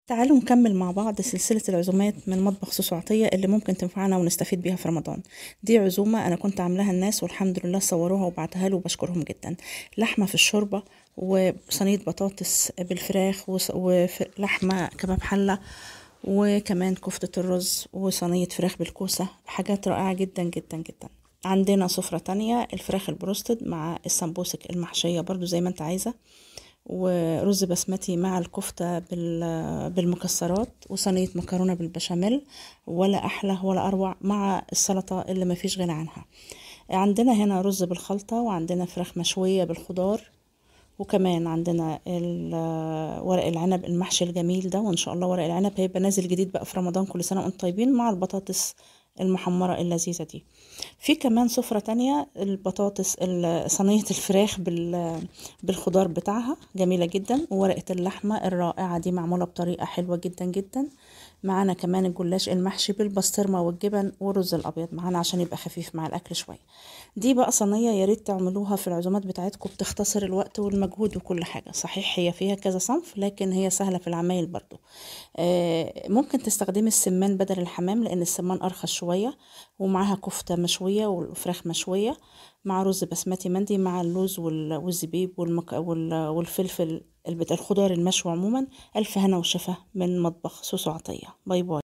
تعالوا نكمل مع بعض سلسلة العزومات من مطبخ سوسو عطية اللي ممكن تنفعنا ونستفيد بيها في رمضان. دي عزومة أنا كنت عاملاها الناس والحمد لله صوروها وبعتها له وبشكرهم جدا. لحمة في الشوربة وصينية بطاطس بالفراخ ولحمة كباب حلة، وكمان كفتة الرز وصينية فراخ بالكوسة، حاجات رائعة جدا جدا جدا. عندنا سفرة تانية الفراخ البروستد مع السمبوسك المحشية برضو زي ما انت عايزة، ورز بسمتي مع الكفتة بالمكسرات، وصينية مكرونة بالبشاميل، ولا أحلى ولا أروع مع السلطة اللي مفيش غنى عنها. عندنا هنا رز بالخلطة، وعندنا فراخ مشوية بالخضار، وكمان عندنا ورق العنب المحشي الجميل ده، وإن شاء الله ورق العنب هيبقى نازل جديد بقى في رمضان، كل سنة وانتم طيبين، مع البطاطس المحمرة اللذيذة دي. في كمان سفرة تانية البطاطس صينية الفراخ بالخضار بتاعها جميلة جدا، وورقة اللحمة الرائعة دي معمولة بطريقة حلوة جدا جدا. معانا كمان الجلاش المحشي بالبسطرمة والجبن والرز الأبيض معانا عشان يبقى خفيف مع الأكل شوية. دي بقى صينية يا ريت تعملوها في العزومات بتاعتكم، بتختصر الوقت والمجهود وكل حاجة. صحيح هي فيها كذا صنف لكن هي سهلة في العمايل برضو. ممكن تستخدمي السمان بدل الحمام لأن السمان أرخص شوية، ومعاها كفتة مشوية وفراخ مشوية مع رز بسمتي مندي مع اللوز والزبيب والفلفل الخضار المشوي عموما. ألف هنا وشفا من مطبخ سوسو عطية. باي باي.